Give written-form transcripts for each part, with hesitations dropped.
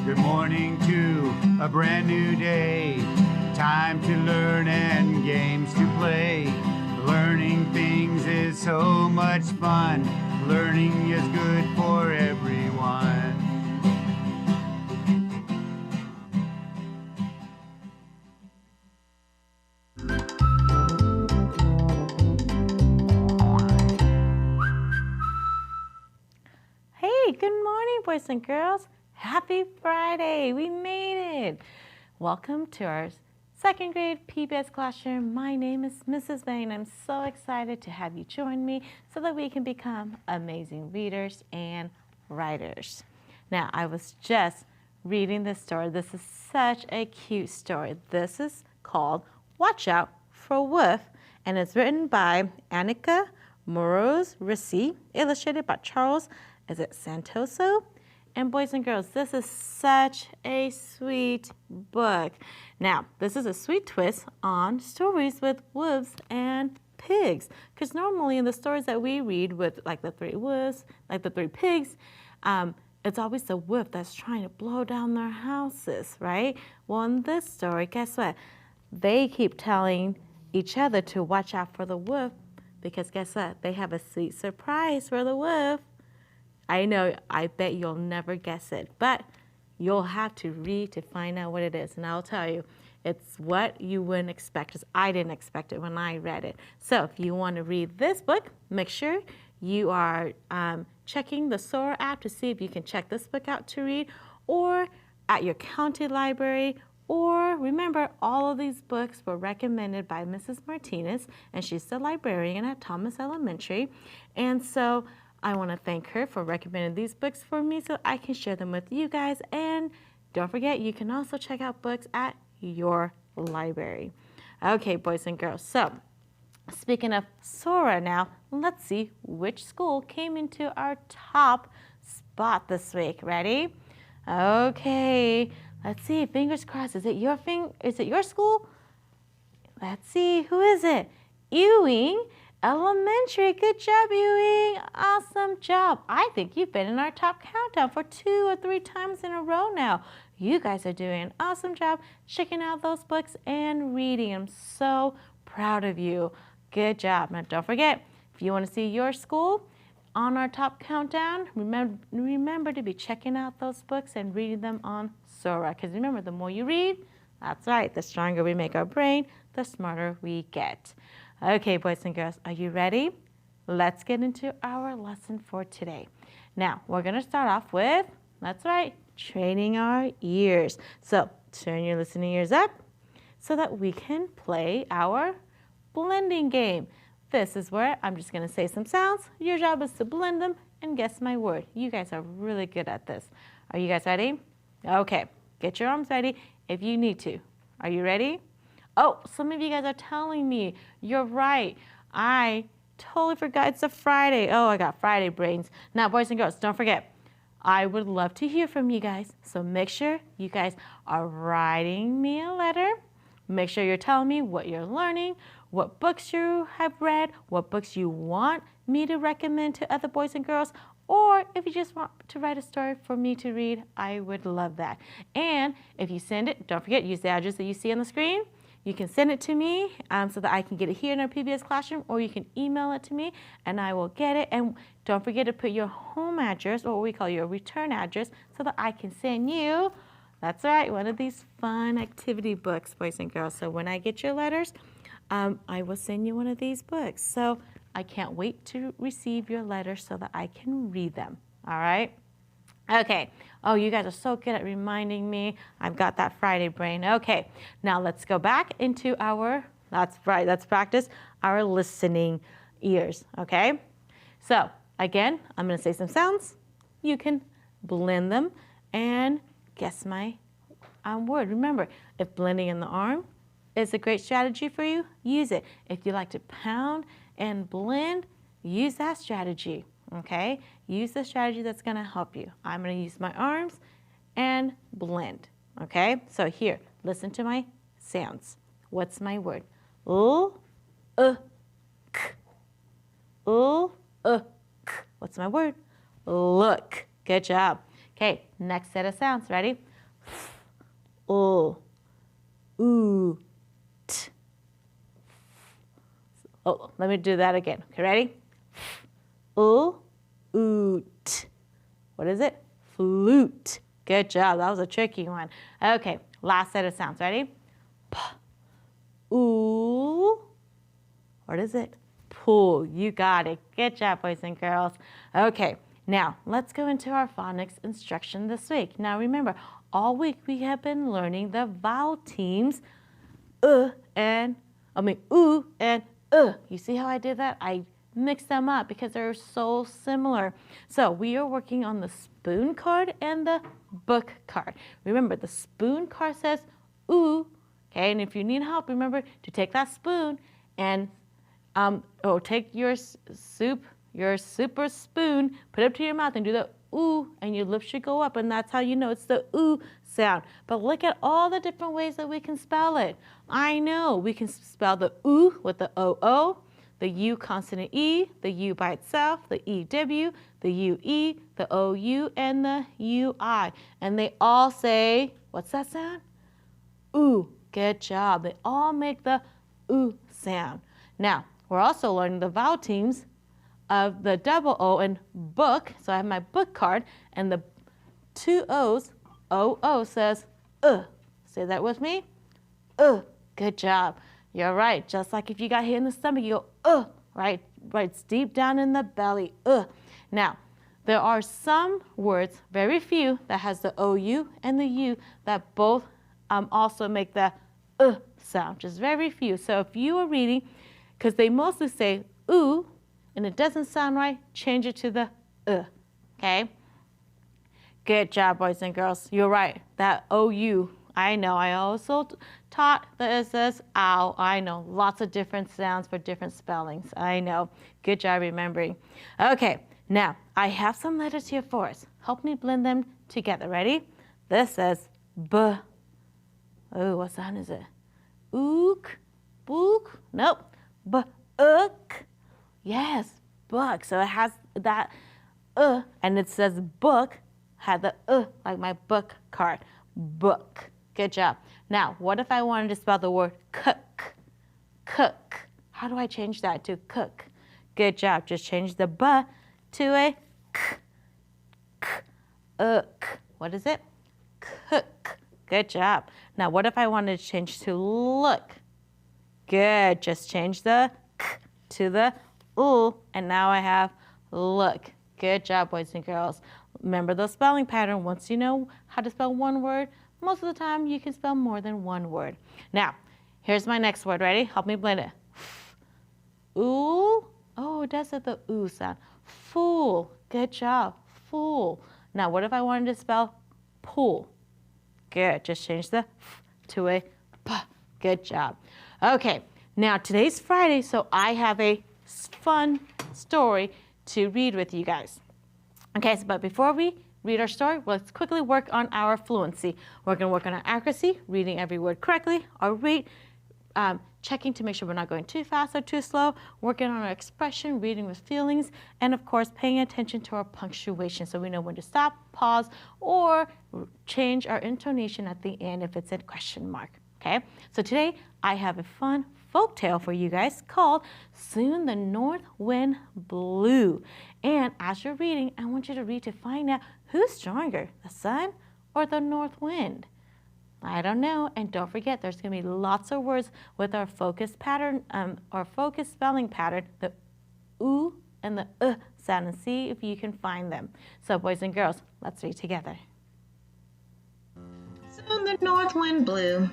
Good morning to a brand new day. Time to learn and games to play. Learning things is so much fun. Learning is good for everyone. Hey, good morning, boys and girls. Happy Friday. We made it. Welcome to our second grade PBS classroom. My name is Mrs. Vane. I'm so excited to have you join me so that we can become amazing readers and writers. Now, I was just reading this story. This is such a cute story. This is called Watch Out for Wolf, and it's written by Annika Moroz Rissi, illustrated by Charles Santoso. And boys and girls, this is such a sweet book. Now, this is a sweet twist on stories with wolves and pigs. Because normally in the stories that we read with like the three wolves, like the three pigs, it's always the wolf that's trying to blow down their houses, right? Well, in this story, guess what? They keep telling each other to watch out for the wolf because guess what? They have a sweet surprise for the wolf. I know, I bet you'll never guess it, but you'll have to read to find out what it is. And I'll tell you, it's what you wouldn't expect, because I didn't expect it when I read it. So if you want to read this book, make sure you are checking the Sora app to see if you can check this book out to read, or at your county library, or remember, all of these books were recommended by Mrs. Martinez, and she's the librarian at Thomas Elementary. And so I want to thank her for recommending these books for me so I can share them with you guys. And don't forget, you can also check out books at your library. Okay, boys and girls. So speaking of Sora now, let's see which school came into our top spot this week. Ready? Okay, let's see. Fingers crossed. Is it your school? Let's see. Who is it? Ewing Elementary. Good job, Ewing. Awesome job. I think you've been in our top countdown for 2 or 3 times in a row now. You guys are doing an awesome job checking out those books and reading. I'm so proud of you. Good job. Now, don't forget, if you want to see your school on our top countdown, remember to be checking out those books and reading them on Sora. Because remember, the more you read, that's right, the stronger we make our brain, the smarter we get. Okay, boys and girls, are you ready? Let's get into our lesson for today. Now, we're going to start off with, that's right, training our ears. So turn your listening ears up so that we can play our blending game. This is where I'm just going to say some sounds. Your job is to blend them and guess my word. You guys are really good at this. Are you guys ready? Okay, get your arms ready if you need to. Are you ready? Oh, some of you guys are telling me. You're right. I totally forgot it's a Friday. Oh, I got Friday brains. Now, boys and girls, don't forget, I would love to hear from you guys. So make sure you guys are writing me a letter. Make sure you're telling me what you're learning, what books you have read, what books you want me to recommend to other boys and girls, or if you just want to write a story for me to read, I would love that. And if you send it, don't forget, use the address that you see on the screen. You can send it to me so that I can get it here in our PBS classroom, or you can email it to me and I will get it. And don't forget to put your home address, or what we call your return address, so that I can send you, that's right, one of these fun activity books, boys and girls. So when I get your letters, I will send you one of these books. So I can't wait to receive your letters so that I can read them. All right? Okay. Oh, you guys are so good at reminding me. I've got that Friday brain. Okay. Now let's go back into our, that's right, let's practice our listening ears. Okay? So again, I'm going to say some sounds. You can blend them and guess my word. Remember, if blending in the arm is a great strategy for you, use it. If you like to pound and blend, use that strategy. Okay? Use the strategy that's going to help you. I'm going to use my arms and blend. Okay? So here, listen to my sounds. What's my word? L, k. L, k. What's my word? Look. Good job. Okay, next set of sounds. Ready? Oot. Oh, let me do that again. Okay, ready? Oot. What is it? Flute. Good job. That was a tricky one. Okay, last set of sounds. Ready? P. Ooh. What is it? Pool. You got it. Good job, boys and girls. Okay, now let's go into our phonics instruction this week. Now remember, all week we have been learning the vowel teams, ooh and You see how I did that? I mixed them up because they're so similar. So we are working on the spoon card and the book card. Remember, the spoon card says ooh, okay? And if you need help, remember to take that spoon and take your super spoon, put it up to your mouth and do the ooh, and your lips should go up, and that's how you know it's the ooh sound. But look at all the different ways that we can spell it. I know we can spell the ooh with the O-O, the U consonant E, the U by itself, the E-W, the U-E, the O-U, and the U-I. And they all say, what's that sound? Ooh. Good job. They all make the ooh sound. Now, we're also learning the vowel teams of the double O in book. So I have my book card, and the two O's, O-O says Say that with me. Good job. You're right. Just like if you got hit in the stomach, you go, right? It's deep down in the belly, Now, there are some words, very few, that has the O-U and the U that both also make the sound, just very few. So if you are reading, because they mostly say ooh, and it doesn't sound right, change it to the okay? Good job, boys and girls. You're right. That O-U, I know. I also taught that it says ow. I know. Lots of different sounds for different spellings. I know. Good job remembering. Okay, now I have some letters here for us. Help me blend them together. Ready? This says B. Oh, what sound is it? Ook, book? Nope. B-ook. Yes, book. So it has that and it says book, had the like my book card. Book. Good job. Now, what if I wanted to spell the word cook? Cook. How do I change that to cook? Good job. Just change the B to a k. K. What is it? Cook. Good job. Now, what if I wanted to change to look? Good. Just change the k to the and now I have look. Good job, boys and girls. Remember the spelling pattern. Once you know how to spell one word, most of the time you can spell more than one word. Now, here's my next word. Ready? Help me blend it. Ooh. Oh, it does have the ooh sound. Fool. Good job. Fool. Now, what if I wanted to spell pool? Good. Just change the f to a p. Good job. Okay. Now, today's Friday, so I have a fun story to read with you guys. Okay, but before we read our story, let's quickly work on our fluency. We're going to work on our accuracy, reading every word correctly, our rate, checking to make sure we're not going too fast or too slow, working on our expression, reading with feelings, and of course, paying attention to our punctuation so we know when to stop, pause, or change our intonation at the end if it's a question mark. Okay, so today I have a fun folk tale for you guys called Soon the North Wind Blew. And as you're reading, I want you to read to find out who's stronger, the sun or the north wind. I don't know. And don't forget, there's going to be lots of words with our focus pattern, our focus spelling pattern, the ooh and the sound, and see if you can find them. So boys and girls, let's read together. Soon the north wind blew.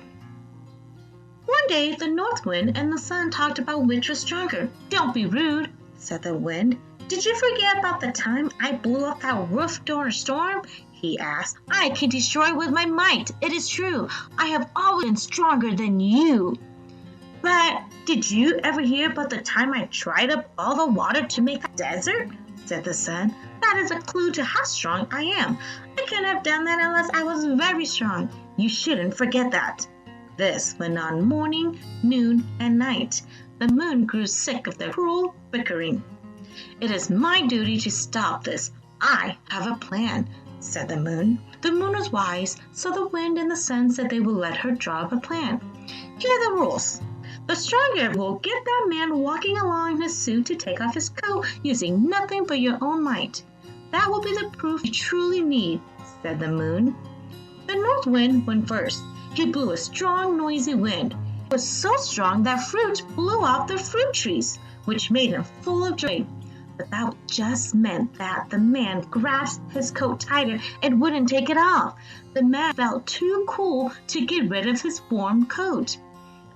One day, the north wind and the sun talked about which was stronger. "Don't be rude," said the wind. "Did you forget about the time I blew up that roof during a storm?" he asked. "I can destroy with my might. It is true. I have always been stronger than you." "But did you ever hear about the time I dried up all the water to make a desert?" said the sun. "That is a clue to how strong I am. I couldn't have done that unless I was very strong. You shouldn't forget that." This went on morning, noon, and night. The moon grew sick of their cruel bickering. "It is my duty to stop this. I have a plan. said the moon. The moon was wise, so the wind and the sun said they would let her draw up a plan. Here are the rules. The stronger will get that man walking along in his suit to take off his coat using nothing but your own might. That will be the proof you truly need, said the moon. The north wind went first. He blew a strong, noisy wind. It was so strong that fruit blew off the fruit trees, which made him full of joy. But that just meant that the man grasped his coat tighter and wouldn't take it off. The man felt too cool to get rid of his warm coat.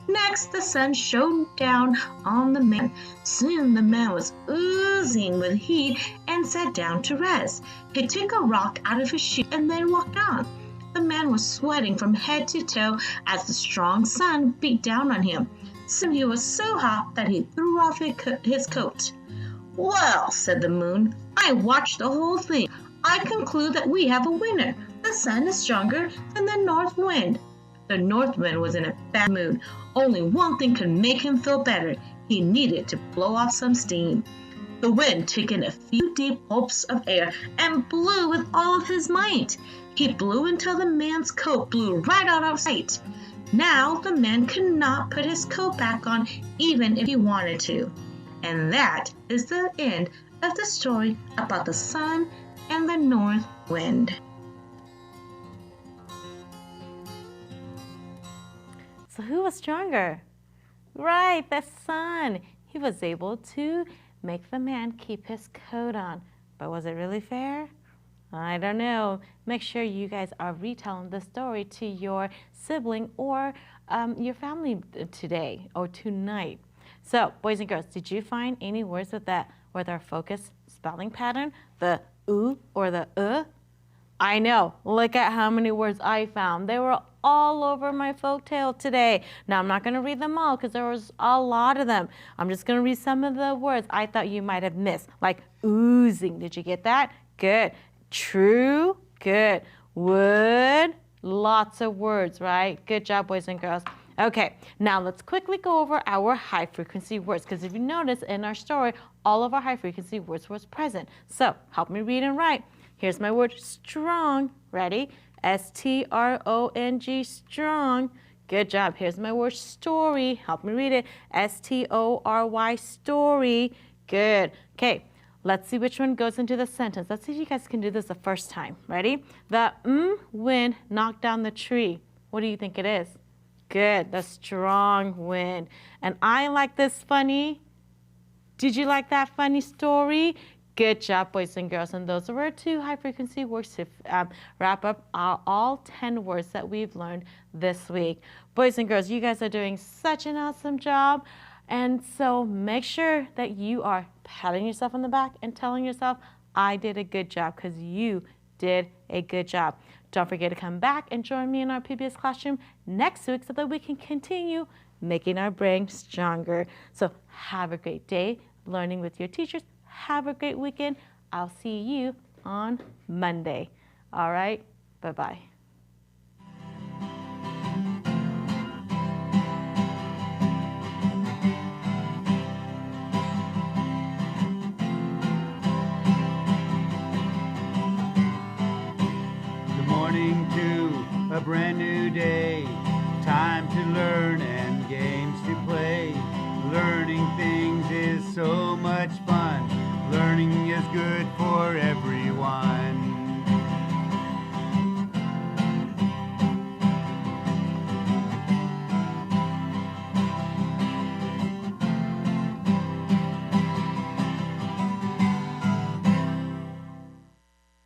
Next, the sun shone down on the man. Soon the man was oozing with heat and sat down to rest. He took a rock out of his shoe and then walked on. The man was sweating from head to toe as the strong sun beat down on him. Soon he was so hot that he threw off his coat. Well, said the moon, I watched the whole thing. I conclude that we have a winner. The sun is stronger than the north wind. The north wind was in a bad mood. Only one thing could make him feel better. He needed to blow off some steam. The wind took in a few deep puffs of air and blew with all of his might. He blew until the man's coat blew right out of sight. Now the man could not put his coat back on even if he wanted to. And that is the end of the story about the sun and the north wind. So who was stronger? Right, the sun. He was able to make the man keep his coat on. But was it really fair? I don't know. Make sure you guys are retelling the story to your sibling or your family today or tonight. So, boys and girls, did you find any words with our focus spelling pattern? The oo or the I know. Look at how many words I found. They were all over my folktale today. Now, I'm not going to read them all because there was a lot of them. I'm just going to read some of the words I thought you might have missed, like oozing. Did you get that? Good. True. Good. Would. Lots of words, right? Good job, boys and girls. Okay, now let's quickly go over our high frequency words because if you notice in our story, all of our high frequency words was present. So help me read and write. Here's my word strong. Ready? S-T-R-O-N-G, strong. Good job. Here's my word story. Help me read it. S-T-O-R-Y, story. Good. Okay, let's see which one goes into the sentence. Let's see if you guys can do this the first time. Ready? The wind knocked down the tree. What do you think it is? Good, the strong wind. And I like this funny. Did you like that funny story? Good job, boys and girls. And those are our 2 high-frequency words to wrap up all 10 words that we've learned this week. Boys and girls, you guys are doing such an awesome job. And so make sure that you are patting yourself on the back and telling yourself, I did a good job, because you did a good job. Don't forget to come back and join me in our PBS classroom next week so that we can continue making our brain stronger. So have a great day learning with your teachers. Have a great weekend. I'll see you on Monday. All right, bye-bye. A brand new day, time to learn and games to play. Learning things is so much fun. Learning is good for everyone.